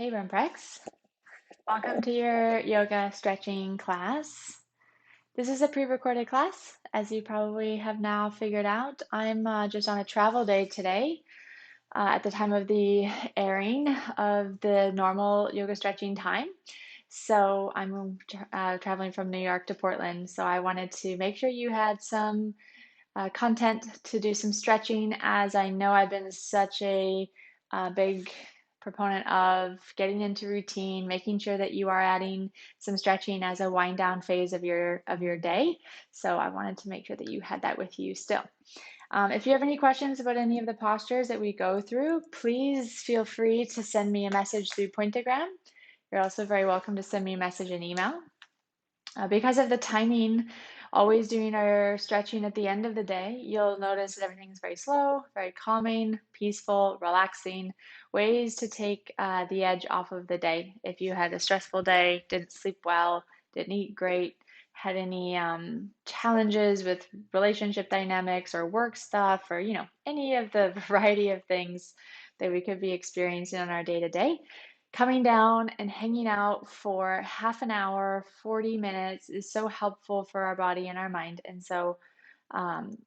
Hey, Remprex. Welcome to your yoga stretching class. This is a pre-recorded class, as you probably have now figured out. I'm just on a travel day today at the time of the airing of the normal yoga stretching time. So I'm traveling from New York to Portland. So I wanted to make sure you had some content to do some stretching, as I know I've been such a big proponent of getting into routine, making sure that you are adding some stretching as a wind down phase of your day. So I wanted to make sure that you had that with you still. If you have any questions about any of the postures that we go through, please feel free to send me a message through Pointagram. You're also very welcome to send me a message and email. Because of the timing, always doing our stretching at the end of the day, you'll notice that everything's very slow, very calming, peaceful, relaxing, ways to take the edge off of the day. If you had a stressful day, didn't sleep well, didn't eat great, had any challenges with relationship dynamics or work stuff, or any of the variety of things that we could be experiencing on our day to day, coming down and hanging out for half an hour, 40 minutes is so helpful for our body and our mind. And so,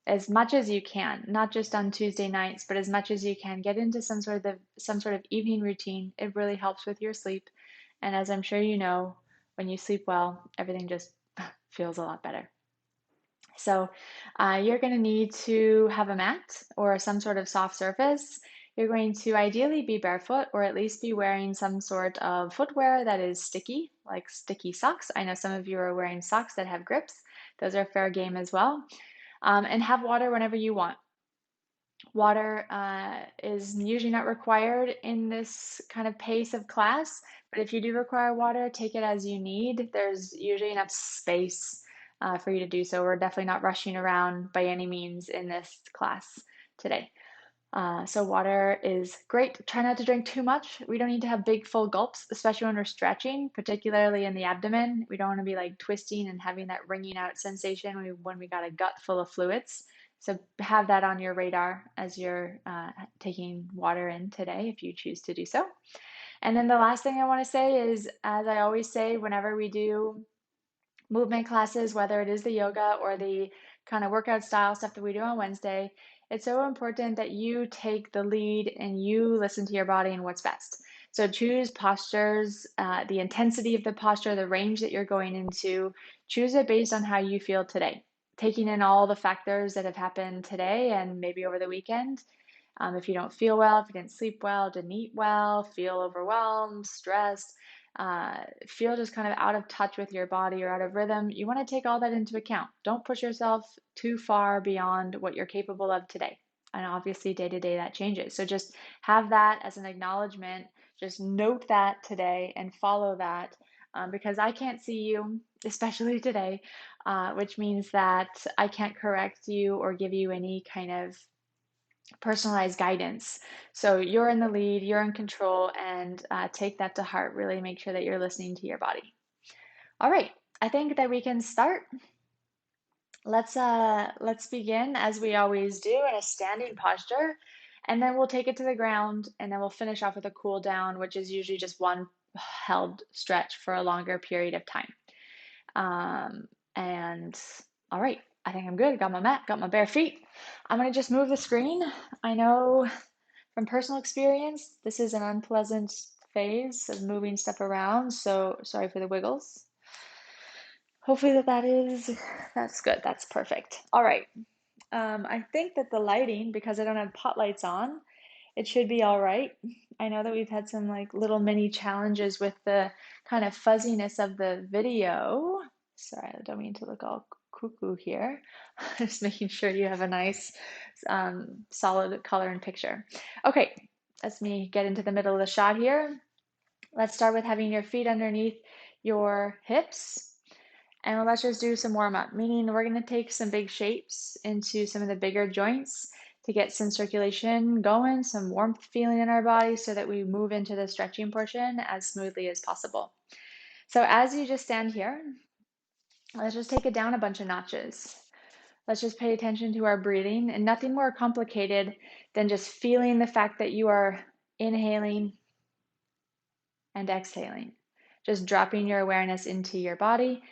as much as you can, not just on Tuesday nights, but as much as you can, get into some sort of evening routine. It really helps with your sleep. And as I'm sure you know, when you sleep well, everything just feels a lot better. So you're going to need to have a mat or some sort of soft surface. You're going to ideally be barefoot or at least be wearing some sort of footwear that is sticky, like sticky socks. I know some of you are wearing socks that have grips. Those are fair game as well. And have water whenever you want. Water is usually not required in this kind of pace of class, but if you do require water, take it as you need. There's usually enough space for you to do so. We're definitely not rushing around by any means in this class today. So water is great. Try not to drink too much. We don't need to have big full gulps, especially when we're stretching, particularly in the abdomen. We don't want to be like twisting and having that wringing out sensation when we got a gut full of fluids. So have that on your radar as you're taking water in today, if you choose to do so. And then the last thing I want to say is, as I always say, whenever we do movement classes, whether it is the yoga or the kind of workout style stuff that we do on Wednesday, it's so important that you take the lead and you listen to your body and what's best. So choose postures, the intensity of the posture, the range that you're going into, choose it based on how you feel today, taking in all the factors that have happened today and maybe over the weekend. If you don't feel well, if you didn't sleep well, didn't eat well, feel overwhelmed, stressed, feel just kind of out of touch with your body or out of rhythm, you want to take all that into account. Don't push yourself too far beyond what you're capable of today. And obviously, day to day, that changes. So just have that as an acknowledgement. Just note that today and follow that, because I can't see you, especially today, which means that I can't correct you or give you any kind of personalized guidance. So you're in the lead, you're in control, and take that to heart. Really make sure that you're listening to your body. All right, I think that we can start. Let's begin as we always do in a standing posture, and then we'll take it to the ground, and then we'll finish off with a cool down, which is usually just one held stretch for a longer period of time. And all right, I think I'm good. Got my mat, got my bare feet. I'm gonna just move the screen. I know from personal experience, this is an unpleasant phase of moving stuff around, so sorry for the wiggles. Hopefully that's good. That's perfect. All right. I think that the lighting, because I don't have pot lights on, it should be all right. I know that we've had some like little mini challenges with the kind of fuzziness of the video. Sorry, I don't mean to look all cuckoo here. Just making sure you have a nice solid color and picture. Okay, let's me get into the middle of the shot here. Let's start with having your feet underneath your hips. And let's just do some warm up, meaning we're going to take some big shapes into some of the bigger joints to get some circulation going, some warmth feeling in our body so that we move into the stretching portion as smoothly as possible. So as you just stand here, let's just take it down a bunch of notches. Let's just pay attention to our breathing, and nothing more complicated than just feeling the fact that you are inhaling and exhaling. Just dropping your awareness into your body,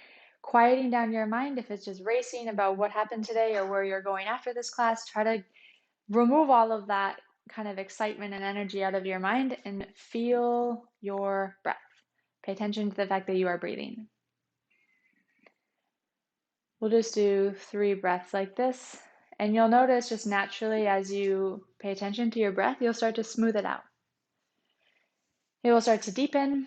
quieting down your mind. If it's just racing about what happened today or where you're going after this class, try to remove all of that kind of excitement and energy out of your mind and feel your breath. Pay attention to the fact that you are breathing. We'll just do 3 breaths like this, and you'll notice just naturally as you pay attention to your breath, you'll start to smooth it out. It will start to deepen.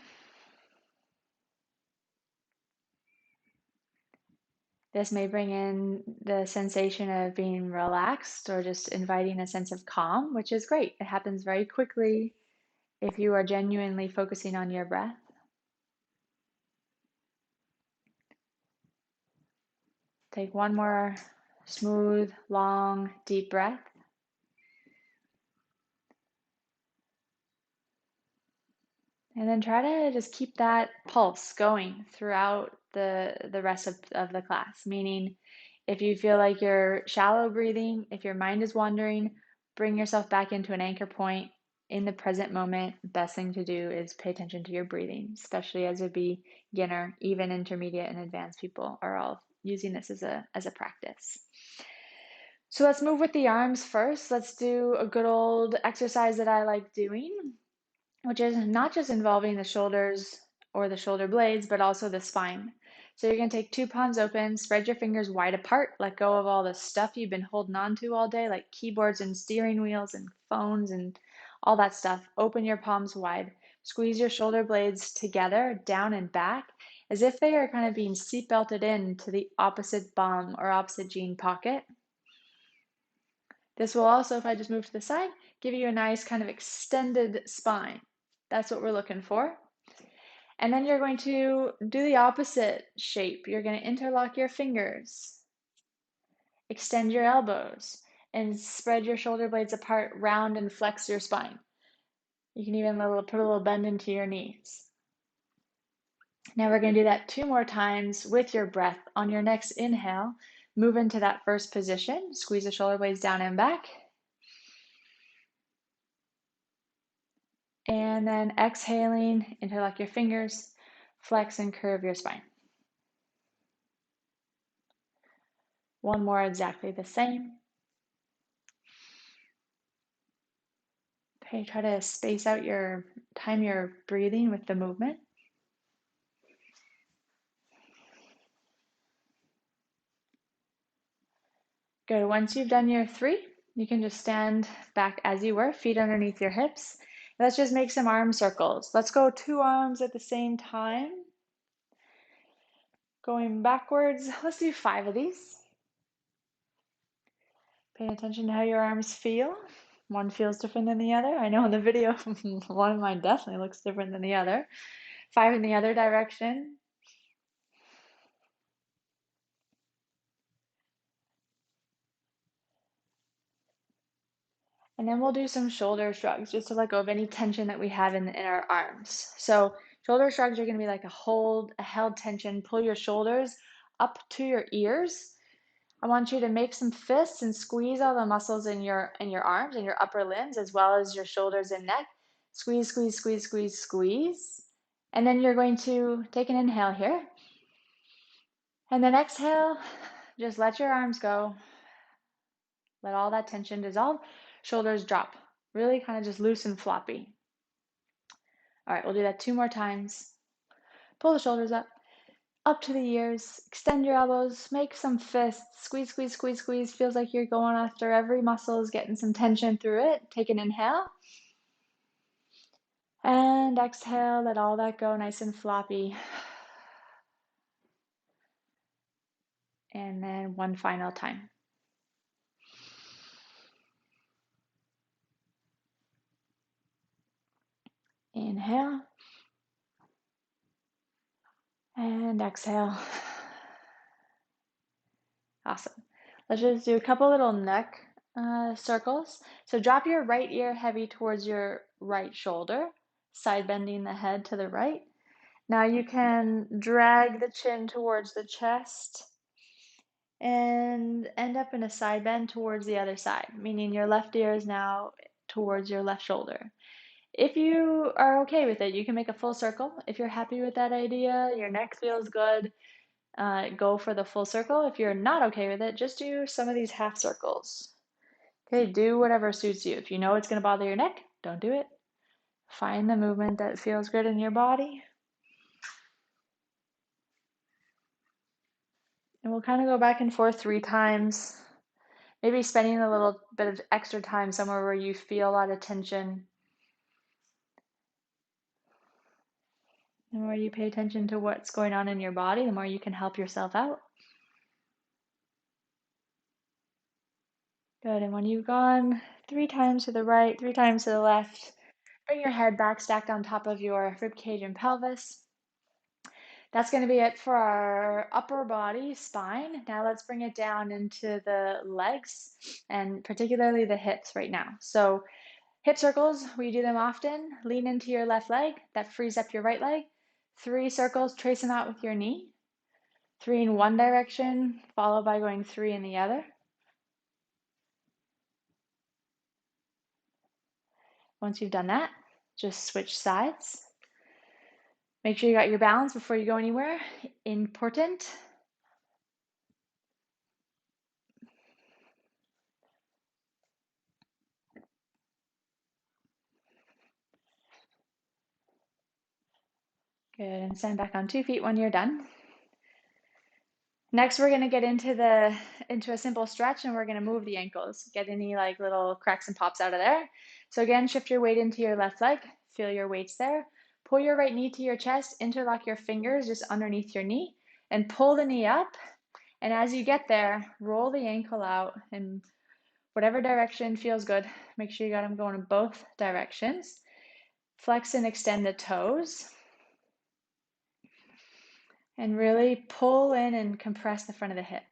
This may bring in the sensation of being relaxed or just inviting a sense of calm, which is great. It happens very quickly if you are genuinely focusing on your breath. Take one more smooth, long, deep breath. And then try to just keep that pulse going throughout the rest of the class. Meaning, if you feel like you're shallow breathing, if your mind is wandering, bring yourself back into an anchor point in the present moment. Best thing to do is pay attention to your breathing, especially as a beginner. Even intermediate and advanced people are all using this as a practice. So let's move with the arms first. Let's do a good old exercise that I like doing, which is not just involving the shoulders or the shoulder blades, but also the spine. So you're going to take 2 palms open, spread your fingers wide apart, let go of all the stuff you've been holding on to all day, like keyboards and steering wheels and phones and all that stuff. Open your palms wide. Squeeze your shoulder blades together, down and back, as if they are kind of being seatbelted in to the opposite bum or opposite jean pocket. This will also, if I just move to the side, give you a nice kind of extended spine. That's what we're looking for. And then you're going to do the opposite shape. You're going to interlock your fingers, extend your elbows, and spread your shoulder blades apart, round and flex your spine. You can even put a little bend into your knees. Now we're going to do that 2 more times with your breath. On your next inhale, move into that first position. Squeeze the shoulder blades down and back. And then exhaling, interlock your fingers, flex and curve your spine. One more exactly the same. Okay, try to space out your time you're breathing with the movement. Good. Once you've done your 3, you can just stand back as you were, feet underneath your hips. Let's just make some arm circles. Let's go 2 arms at the same time. Going backwards. Let's do 5 of these. Paying attention to how your arms feel. One feels different than the other. I know in the video, one of mine definitely looks different than the other. 5 in the other direction. And then we'll do some shoulder shrugs just to let go of any tension that we have in our arms. So shoulder shrugs are going to be like a held tension. Pull your shoulders up to your ears. I want you to make some fists and squeeze all the muscles in your arms and your upper limbs, as well as your shoulders and neck. Squeeze, squeeze, squeeze, squeeze, squeeze. And then you're going to take an inhale here. And then exhale, just let your arms go. Let all that tension dissolve. Shoulders drop. Really kind of just loose and floppy. All right, we'll do that 2 more times. Pull the shoulders up to the ears. Extend your elbows. Make some fists. Squeeze, squeeze, squeeze, squeeze. Feels like you're going after every muscle is getting some tension through it. Take an inhale. And exhale, let all that go nice and floppy. And then one final time. Inhale. And exhale. Awesome. Let's just do a couple little neck circles. So drop your right ear heavy towards your right shoulder, side bending the head to the right. Now you can drag the chin towards the chest and end up in a side bend towards the other side, meaning your left ear is now towards your left shoulder. If you are okay with it, you can make a full circle. If you're happy with that idea, your neck feels good, go for the full circle. If you're not okay with it, just do some of these half circles. Okay, do whatever suits you. If you know it's going to bother your neck, don't do it. Find the movement that feels good in your body. And we'll kind of go back and forth 3 times. Maybe spending a little bit of extra time somewhere where you feel a lot of tension. The more you pay attention to what's going on in your body, the more you can help yourself out. Good, and when you've gone 3 times to the right, 3 times to the left, bring your head back stacked on top of your rib cage and pelvis. That's going to be it for our upper body, spine. Now let's bring it down into the legs and particularly the hips right now. So hip circles, we do them often. Lean into your left leg. That frees up your right leg. 3 circles, trace them out with your knee. 3 in one direction, followed by going 3 in the other. Once you've done that, just switch sides. Make sure you got your balance before you go anywhere. Important. Good, and stand back on 2 feet when you're done. Next, we're gonna get into a simple stretch and we're gonna move the ankles. Get any like little cracks and pops out of there. So again, shift your weight into your left leg. Feel your weights there. Pull your right knee to your chest, interlock your fingers just underneath your knee, and pull the knee up. And as you get there, roll the ankle out in whatever direction feels good. Make sure you got them going in both directions. Flex and extend the toes. And really pull in and compress the front of the hip.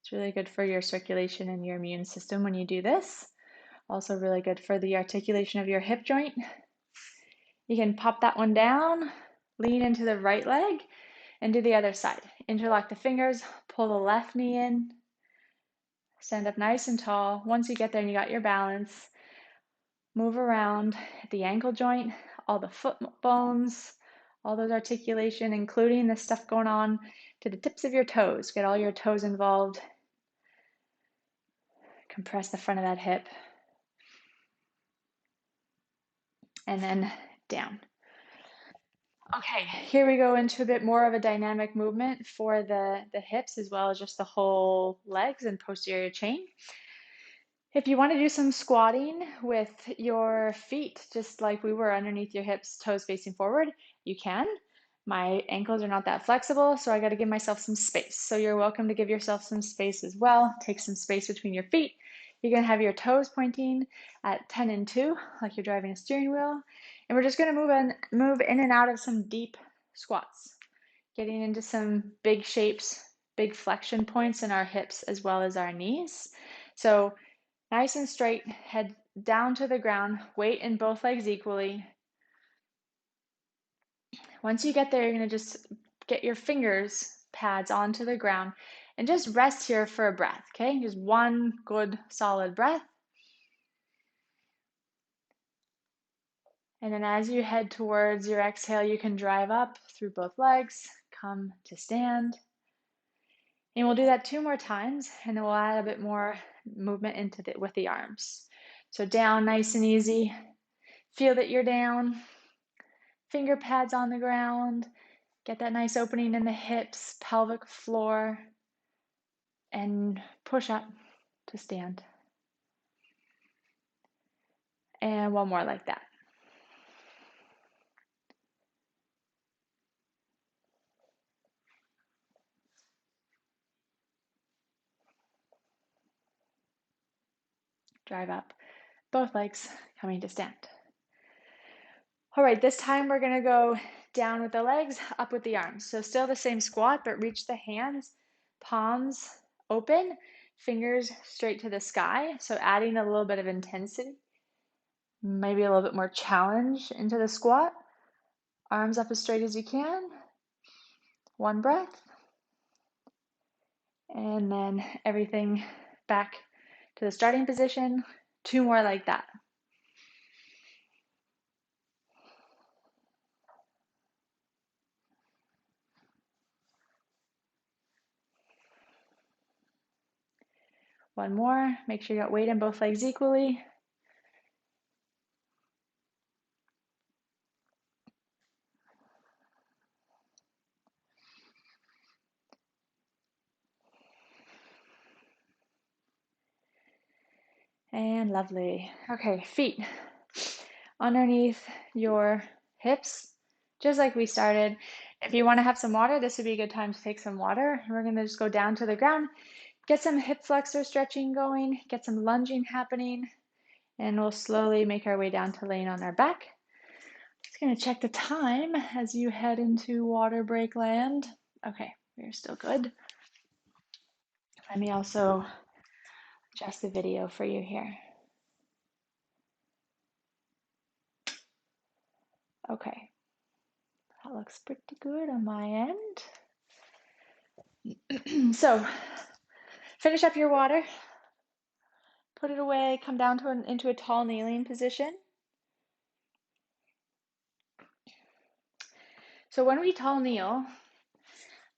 It's really good for your circulation and your immune system when you do this. Also really good for the articulation of your hip joint. You can pop that one down, lean into the right leg, and do the other side. Interlock the fingers, pull the left knee in, stand up nice and tall. Once you get there and you got your balance, move around at the ankle joint, all the foot bones, all those articulation, including the stuff going on to the tips of your toes. Get all your toes involved. Compress the front of that hip. And then down. Okay, here we go into a bit more of a dynamic movement for the hips as well as just the whole legs and posterior chain. If you want to do some squatting with your feet, just like we were underneath your hips, toes facing forward, you can. My ankles are not that flexible, so I got to give myself some space. So you're welcome to give yourself some space as well. Take some space between your feet. You're going to have your toes pointing at 10 and 2, like you're driving a steering wheel. And we're just going to move in and out of some deep squats, getting into some big shapes, big flexion points in our hips as well as our knees. So nice and straight, head down to the ground, weight in both legs equally. Once you get there, you're going to just get your fingers pads onto the ground and just rest here for a breath, okay? Just one good solid breath. And then as you head towards your exhale, you can drive up through both legs, come to stand. And we'll do that 2 more times, and then we'll add a bit more movement into with the arms. So down nice and easy. Feel that you're down. Finger pads on the ground. Get that nice opening in the hips, pelvic floor, and push up to stand. And one more like that. Drive up, both legs coming to stand. All right, this time we're gonna go down with the legs, up with the arms. So still the same squat, but reach the hands, palms open, fingers straight to the sky. So adding a little bit of intensity, maybe a little bit more challenge into the squat. Arms up as straight as you can. One breath. And then everything back to the starting position. 2 more like that. One more. Make sure you got weight in both legs equally. And lovely. Okay, feet underneath your hips, just like we started. If you want to have some water, this would be a good time to take some water. We're going to just go down to the ground, get some hip flexor stretching going, get some lunging happening, and we'll slowly make our way down to laying on our back. Just going to check the time as you head into water break land. Okay, we're still good. Let me also adjust the video for you here. Okay, that looks pretty good on my end. So, finish up your water, put it away, come down to into a tall kneeling position. So when we tall kneel,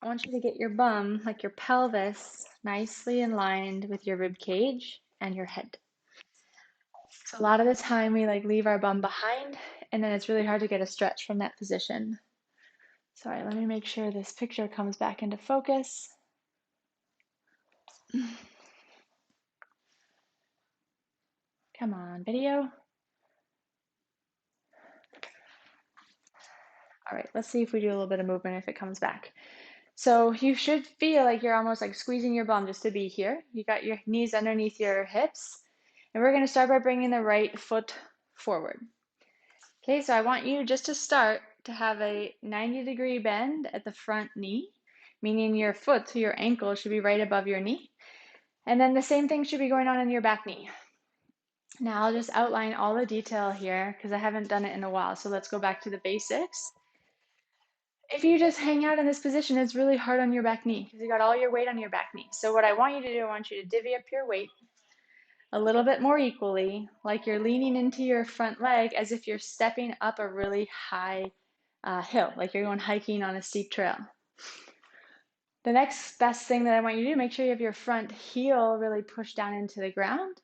I want you to get your bum, like your pelvis, nicely aligned with your rib cage and your head. So a lot of the time we leave our bum behind, and then it's really hard to get a stretch from that position. Sorry, let me make sure this picture comes back into focus. Come on, video. All right, let's see if we do a little bit of movement if it comes back. So you should feel like you're almost like squeezing your bum just to be here. You got your knees underneath your hips. And we're going to start by bringing the right foot forward. Okay, so I want you just to start to have a 90-degree bend at the front knee, meaning your foot to your ankle should be right above your knee. And then the same thing should be going on in your back knee. Now I'll just outline all the detail here because I haven't done it in a while. So let's go back to the basics. If you just hang out in this position, it's really hard on your back knee because you got all your weight on your back knee. So what I want you to do, I want you to divvy up your weight a little bit more equally, like you're leaning into your front leg as if you're stepping up a really high hill, like you're going hiking on a steep trail. The next best thing that I want you to do, make sure you have your front heel really pushed down into the ground.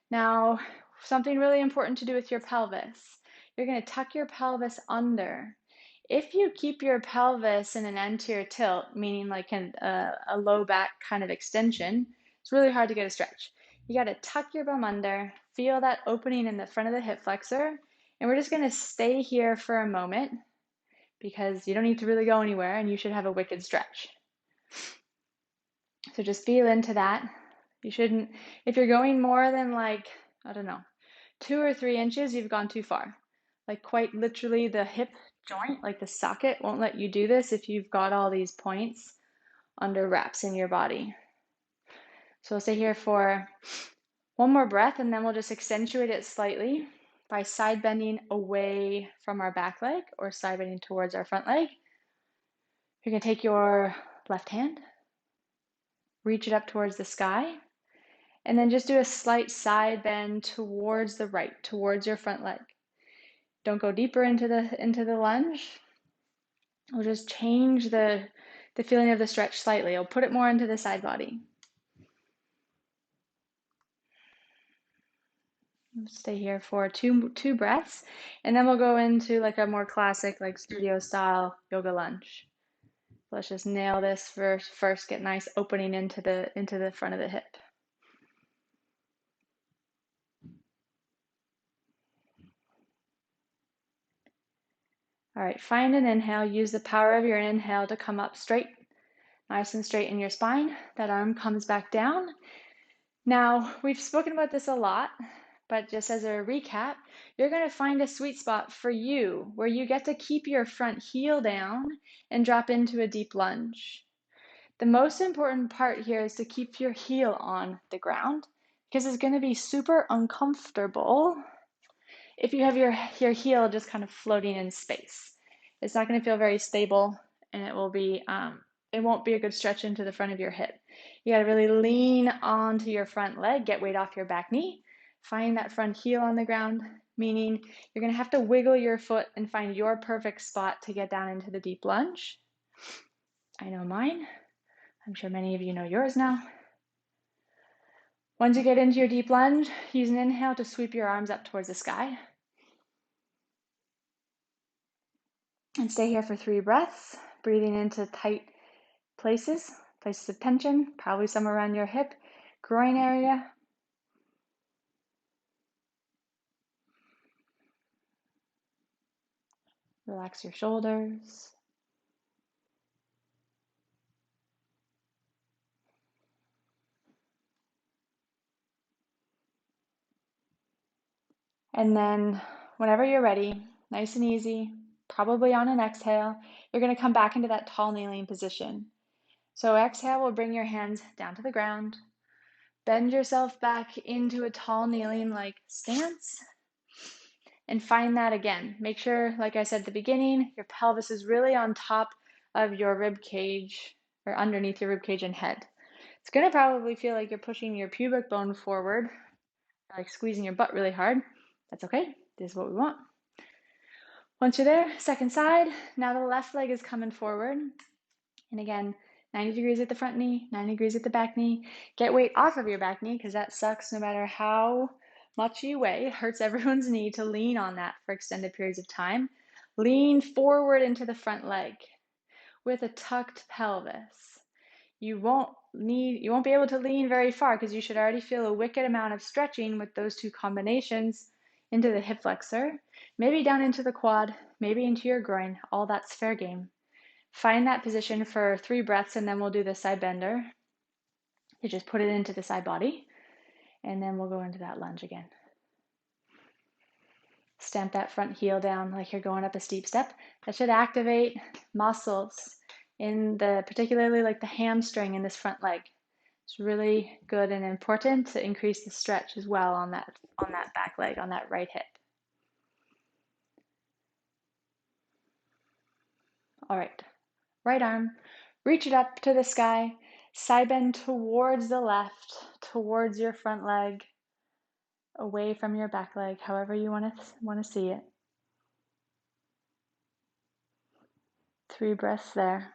Now, something really important to do with your pelvis. You're going to tuck your pelvis under. If you keep your pelvis in an anterior tilt, meaning like a low back kind of extension, it's really hard to get a stretch. You got to tuck your bum under, feel that opening in the front of the hip flexor, and we're just going to stay here for a moment because you don't need to really go anywhere and you should have a wicked stretch. So just feel into that. You shouldn't, if you're going more than I don't know, 2 or 3 inches, you've gone too far. Like quite literally the hip joint, like the socket, won't let you do this if you've got all these points under wraps in your body. So we'll stay here for one more breath and then we'll just accentuate it slightly by side bending away from our back leg or side bending towards our front leg. You're going to take your left hand, reach it up towards the sky, and then just do a slight side bend towards the right, towards your front leg. Don't go deeper into the lunge. We'll just change the feeling of the stretch slightly. I'll put it more into the side body. Stay here for two breaths, and then we'll go into like a more classic, like studio style yoga lunge. Let's just nail this first. Get nice opening into the front of the hip. All right, find an inhale. Use the power of your inhale to come up straight, nice and straight in your spine. That arm comes back down. Now, we've spoken about this a lot, but just as a recap, you're going to find a sweet spot for you where you get to keep your front heel down and drop into a deep lunge. The most important part here is to keep your heel on the ground because it's going to be super uncomfortable if you have your heel just kind of floating in space. It's not going to feel very stable, and it won't be a good stretch into the front of your hip. You got to really lean onto your front leg, get weight off your back knee, find that front heel on the ground, meaning you're going to have to wiggle your foot and find your perfect spot to get down into the deep lunge. I know mine. I'm sure many of you know yours now. Once you get into your deep lunge, use an inhale to sweep your arms up towards the sky. And stay here for 3 breaths, breathing into tight places of tension, probably somewhere around your hip, groin area. Relax your shoulders. And then whenever you're ready, nice and easy, probably on an exhale, you're going to come back into that tall kneeling position. So exhale will bring your hands down to the ground. Bend yourself back into a tall kneeling like stance. And find that again. Make sure, like I said at the beginning, your pelvis is really on top of your rib cage or underneath your rib cage and head. It's going to probably feel like you're pushing your pubic bone forward, like squeezing your butt really hard. That's okay. This is what we want. Once you're there, second side. Now the left leg is coming forward. And again, 90 degrees at the front knee, 90 degrees at the back knee. Get weight off of your back knee because that sucks no matter how much you weigh. It hurts everyone's knee to lean on that for extended periods of time. Lean forward into the front leg with a tucked pelvis. You won't be able to lean very far because you should already feel a wicked amount of stretching with those two combinations into the hip flexor, maybe down into the quad, maybe into your groin. All that's fair game. Find that position for 3 breaths, and then we'll do the side bender. You just put it into the side body, and then we'll go into that lunge again. Stamp that front heel down like you're going up a steep step. That should activate muscles in the, particularly like the hamstring in this front leg. It's really good and important to increase the stretch as well on that back leg, on that right hip. All right, right arm, reach it up to the sky, side bend towards the left, towards your front leg, away from your back leg, however you want to see it. 3 breaths there.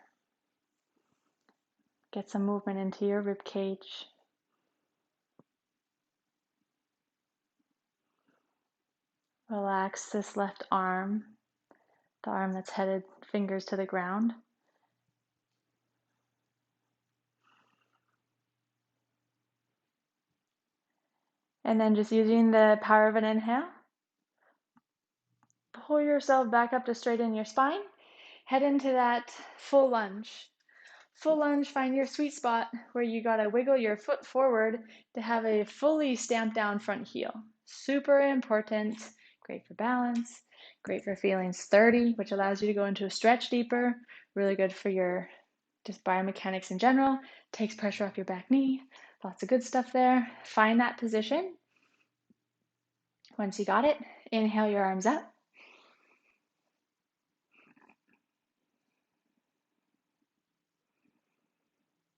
Get some movement into your rib cage. Relax this left arm, the arm that's headed fingers to the ground. And then just using the power of an inhale, pull yourself back up to straighten your spine. Head into that full lunge. Full lunge, find your sweet spot where you gotta wiggle your foot forward to have a fully stamped down front heel. Super important, great for balance, great for feeling sturdy, which allows you to go into a stretch deeper, really good for your just biomechanics in general, takes pressure off your back knee, lots of good stuff there. Find that position. Once you got it, inhale your arms up.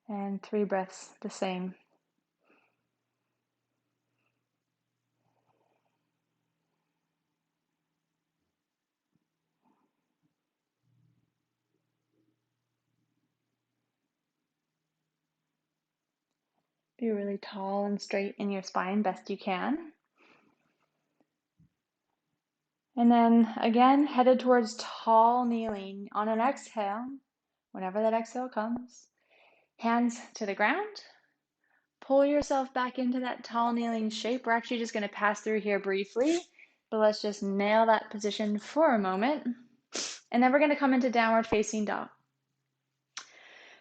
And 3 breaths the same. Be really tall and straight in your spine best you can. And then again, headed towards tall kneeling. On an exhale, whenever that exhale comes, hands to the ground. Pull yourself back into that tall kneeling shape. We're actually just going to pass through here briefly, but let's just nail that position for a moment. And then we're going to come into downward facing dog.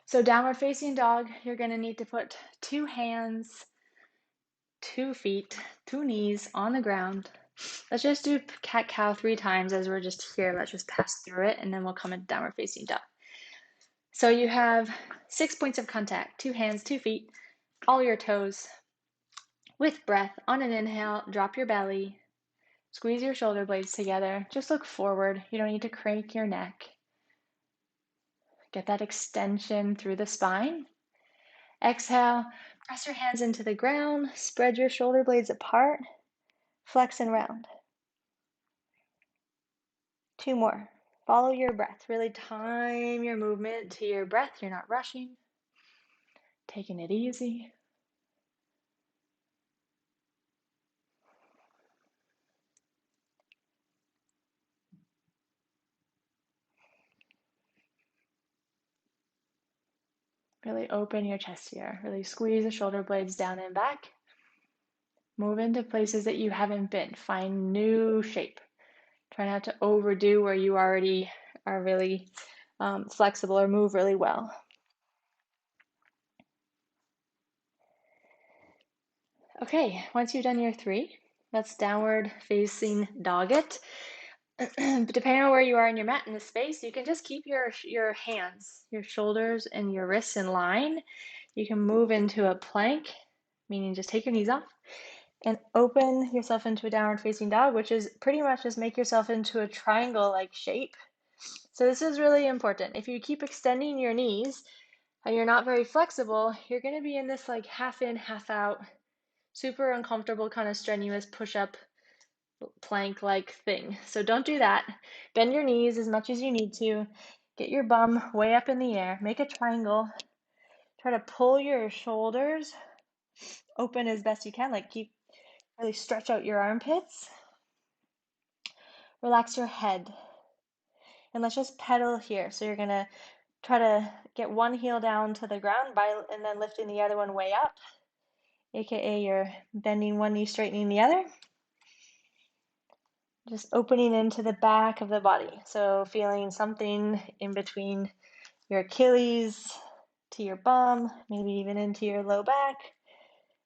So downward facing dog, you're going to need to put 2 hands, 2 feet, 2 knees on the ground. Let's just do cat-cow 3 times as we're just here. Let's just pass through it, and then we'll come into downward facing dog. So you have 6 points of contact, 2 hands, 2 feet, all your toes. With breath, on an inhale, drop your belly, squeeze your shoulder blades together. Just look forward. You don't need to crank your neck. Get that extension through the spine. Exhale, press your hands into the ground, spread your shoulder blades apart, flex and round. 2 more. Follow your breath. Really time your movement to your breath. You're not rushing. Taking it easy. Really open your chest here. Really squeeze the shoulder blades down and back. Move into places that you haven't been. Find new shape. Try not to overdo where you already are really flexible or move really well. Okay, once you've done your 3, that's downward facing dog it. Depending on where you are in your mat in the space, you can just keep your hands, your shoulders, and your wrists in line. You can move into a plank, meaning just take your knees off and open yourself into a downward facing dog, which is pretty much just make yourself into a triangle-like shape. So this is really important. If you keep extending your knees and you're not very flexible, you're going to be in this like half in, half out, super uncomfortable kind of strenuous push-up plank-like thing. So don't do that. Bend your knees as much as you need to. Get your bum way up in the air. Make a triangle. Try to pull your shoulders open as best you can. Like really stretch out your armpits. Relax your head. And let's just pedal here. So you're gonna try to get one heel down to the ground and then lifting the other one way up. AKA you're bending one knee, straightening the other. Just opening into the back of the body. So feeling something in between your Achilles to your bum, maybe even into your low back,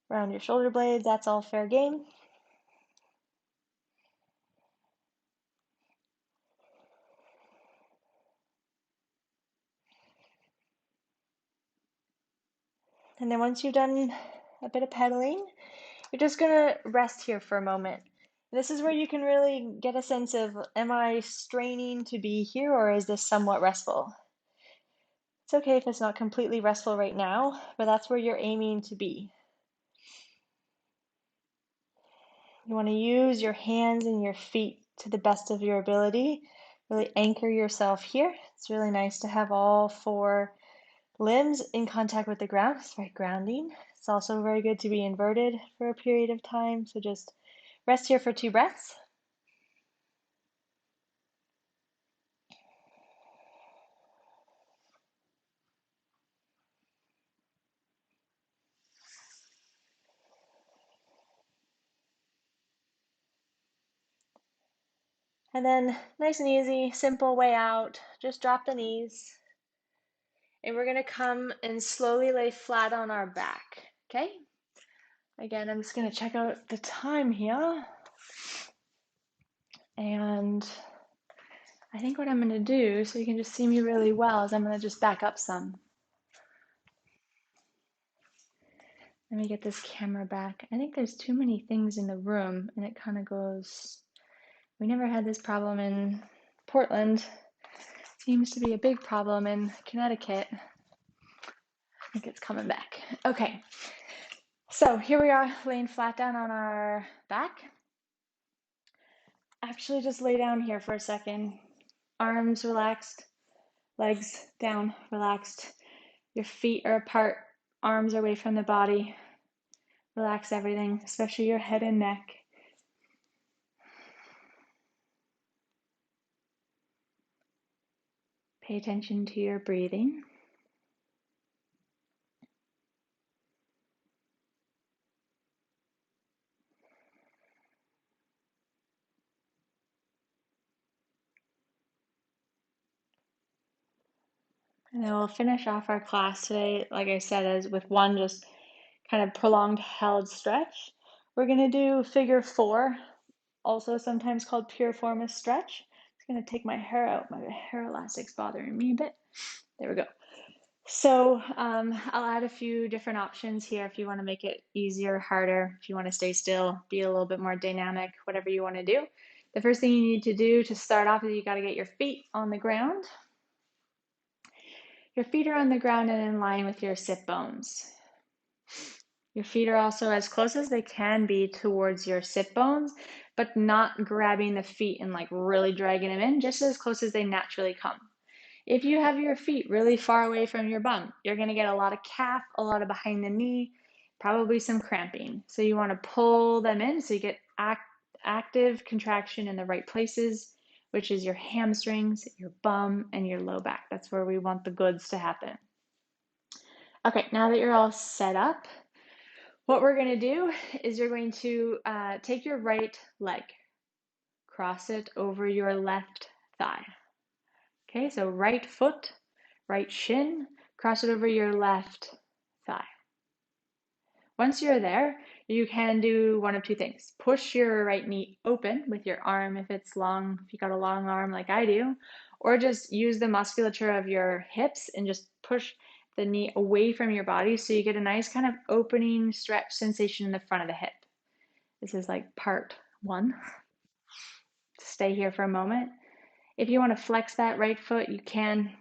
around your shoulder blades. That's all fair game. And then once you've done a bit of pedaling, you're just gonna rest here for a moment. This is where you can really get a sense of, am I straining to be here or is this somewhat restful? It's okay if it's not completely restful right now, but that's where you're aiming to be. You want to use your hands and your feet to the best of your ability. Really anchor yourself here. It's really nice to have all 4 limbs in contact with the ground. It's very grounding. It's also very good to be inverted for a period of time. So just rest here for 2 breaths. And then nice and easy, simple way out. Just drop the knees. And we're going to come and slowly lay flat on our back. Okay? Again, I'm just going to check out the time here. And I think what I'm going to do, so you can just see me really well, is I'm going to just back up some. Let me get this camera back. I think there's too many things in the room, and it kind of goes... We never had this problem in Portland. Seems to be a big problem in Connecticut. I think it's coming back. Okay, so here we are laying flat down on our back. Actually, just lay down here for a second. Arms relaxed, legs down, relaxed. Your feet are apart, arms are away from the body. Relax everything, especially your head and neck. Pay attention to your breathing. And then we'll finish off our class today, like I said, as with one just kind of prolonged held stretch. We're going to do figure 4, also sometimes called piriformis stretch. I'm going to take my hair out. My hair elastic's bothering me a bit. There we go. So I'll add a few different options here if you want to make it easier, harder, if you want to stay still, be a little bit more dynamic, whatever you want to do. The first thing you need to do to start off is you got to get your feet on the ground. Your feet are on the ground and in line with your sit bones. Your feet are also as close as they can be towards your sit bones, but not grabbing the feet and like really dragging them in, just as close as they naturally come. If you have your feet really far away from your bum, you're going to get a lot of calf, a lot of behind the knee, probably some cramping. So you want to pull them in so you get active contraction in the right places, which is your hamstrings, your bum, and your low back. That's where we want the goods to happen. Okay, now that you're all set up, what we're going to do is you're going to take your right leg, cross it over your left thigh. Okay, so right foot, right shin, cross it over your left thigh. Once you're there, you can do one of two things. Push your right knee open with your arm if it's long, if you got a long arm like I do, or just use the musculature of your hips and just push the knee away from your body so you get a nice kind of opening stretch sensation in the front of the hip. This is like part one. Stay here for a moment. If you want to flex that right foot, you can.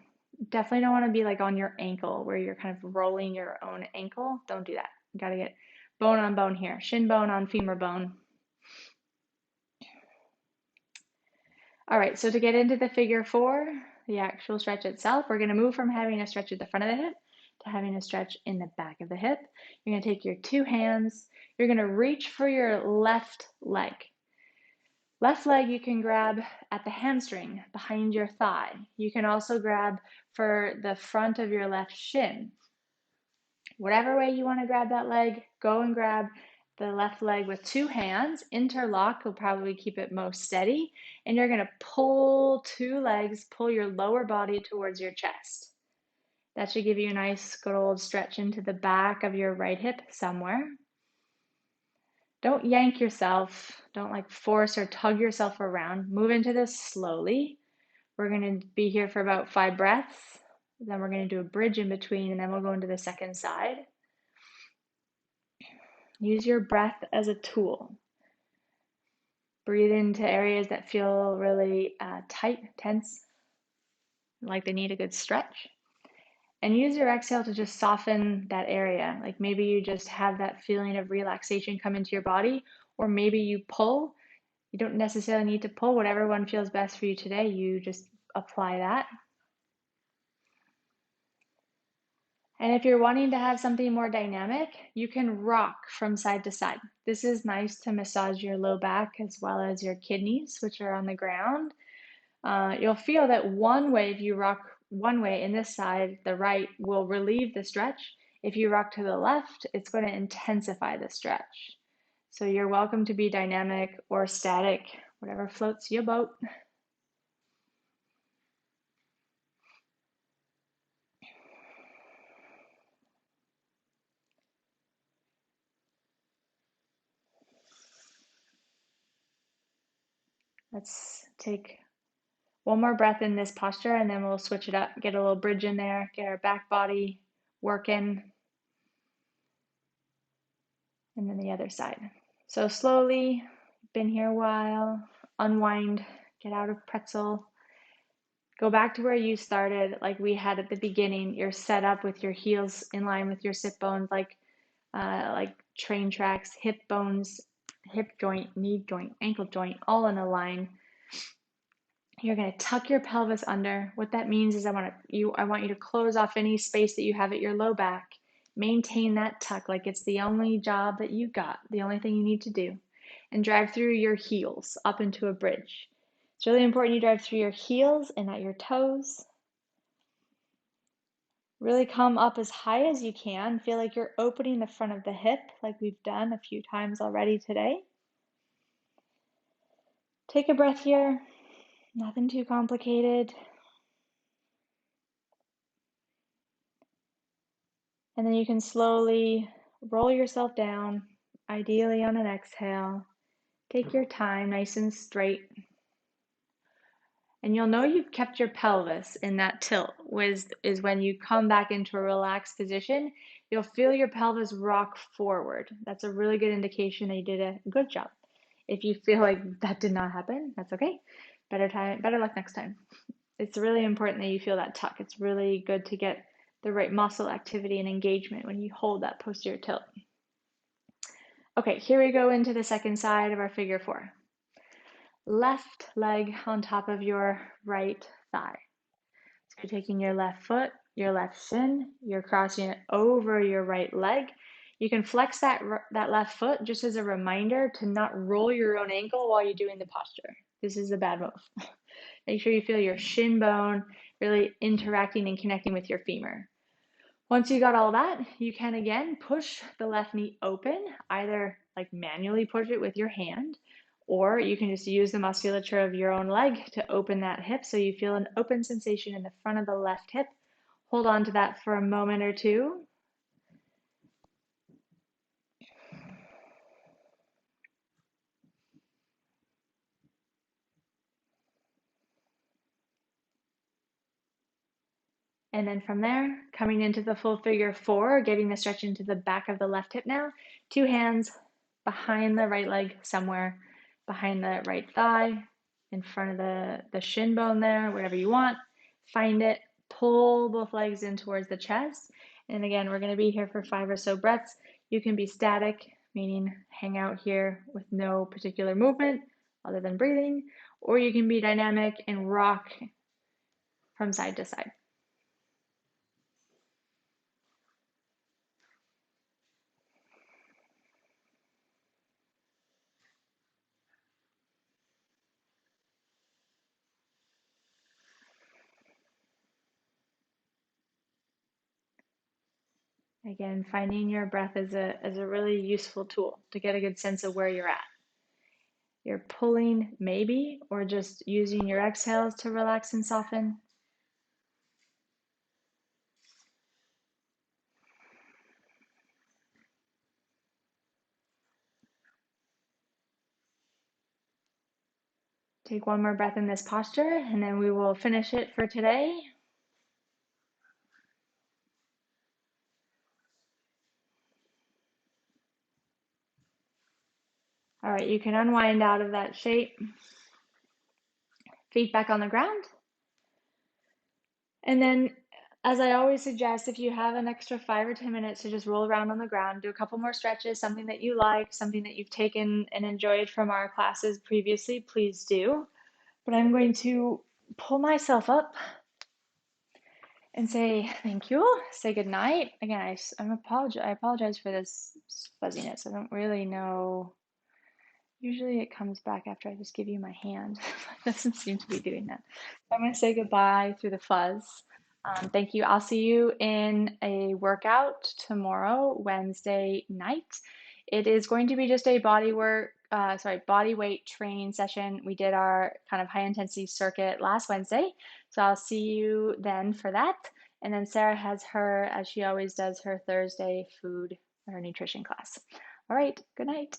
Definitely don't want to be like on your ankle where you're kind of rolling your own ankle. Don't do that. You got to get bone on bone here, shin bone on femur bone. All right, so to get into the figure four, the actual stretch itself, we're going to move from having a stretch at the front of the hip to having a stretch in the back of the hip. You're going to take your two hands. You're going to reach for your left leg. Left leg you can grab at the hamstring behind your thigh. You can also grab for the front of your left shin. Whatever way you want to grab that leg, go and grab the left leg with two hands. Interlock will probably keep it most steady. And you're going to pull two legs, pull your lower body towards your chest. That should give you a nice good old stretch into the back of your right hip somewhere. Don't yank yourself. Don't like force or tug yourself around. Move into this slowly. We're going to be here for about 5 breaths. Then we're going to do a bridge in between, and then we'll go into the second side. Use your breath as a tool. Breathe into areas that feel really tight, tense, like they need a good stretch. And use your exhale to just soften that area. Like maybe you just have that feeling of relaxation come into your body, or maybe you pull. You don't necessarily need to pull. Whatever one feels best for you today, you just apply that. And if you're wanting to have something more dynamic, you can rock from side to side. This is nice to massage your low back as well as your kidneys, which are on the ground. You'll feel that one way, if you rock one way in this side, the right will relieve the stretch. If you rock to the left, it's going to intensify the stretch. So you're welcome to be dynamic or static, whatever floats your boat. Let's take one more breath in this posture and then we'll switch it up, get a little bridge in there, get our back body working. And then the other side. So slowly, been here a while, unwind, get out of pretzel. Go back to where you started, like we had at the beginning. You're set up with your heels in line with your sit bones, like train tracks, hip bones, hip joint, knee joint, ankle joint, all in a line. You're going to tuck your pelvis under. What that means is I want you to close off any space that you have at your low back. Maintain that tuck like it's the only job that you got, the only thing you need to do. And drive through your heels up into a bridge. It's really important you drive through your heels and not your toes. Really come up as high as you can. Feel like you're opening the front of the hip like we've done a few times already today. Take a breath here. Nothing too complicated. And then you can slowly roll yourself down, ideally on an exhale. Take your time, nice and straight. And you'll know you've kept your pelvis in that tilt, is when you come back into a relaxed position, you'll feel your pelvis rock forward. That's a really good indication that you did a good job. If you feel like that did not happen, that's okay. Better luck next time. It's really important that you feel that tuck. It's really good to get the right muscle activity and engagement when you hold that posterior tilt. Okay, here we go into the second side of our figure four. Left leg on top of your right thigh. So you're taking your left foot, your left shin, you're crossing it over your right leg. You can flex that left foot just as a reminder to not roll your own ankle while you're doing the posture. This is a bad move. Make sure you feel your shin bone really interacting and connecting with your femur. Once you got all that, you can again push the left knee open, either like manually push it with your hand, or you can just use the musculature of your own leg to open that hip so you feel an open sensation in the front of the left hip. Hold on to that for a moment or two. And then from there, coming into the full figure four, getting the stretch into the back of the left hip now. Two hands behind the right leg, somewhere behind the right thigh, in front of the shin bone there, wherever you want. Find it, pull both legs in towards the chest. And again, we're going to be here for 5 or so breaths. You can be static, meaning hang out here with no particular movement other than breathing, or you can be dynamic and rock from side to side. Again, finding your breath is a really useful tool to get a good sense of where you're at. You're pulling maybe, or just using your exhales to relax and soften. Take one more breath in this posture, and then we will finish it for today. All right, you can unwind out of that shape. Feet back on the ground. And then, as I always suggest, if you have an extra 5 or 10 minutes to just roll around on the ground, do a couple more stretches, something that you like, something that you've taken and enjoyed from our classes previously, please do. But I'm going to pull myself up and say thank you, say good night. Again, I apologize for this fuzziness. I don't really know. Usually it comes back after I just give you my hand. It doesn't seem to be doing that. I'm going to say goodbye through the fuzz. Thank you. I'll see you in a workout tomorrow, Wednesday night. It is going to be just a body weight training session. We did our kind of high intensity circuit last Wednesday. So I'll see you then for that. And then Sarah has her, as she always does, her Thursday food, her nutrition class. All right, good night.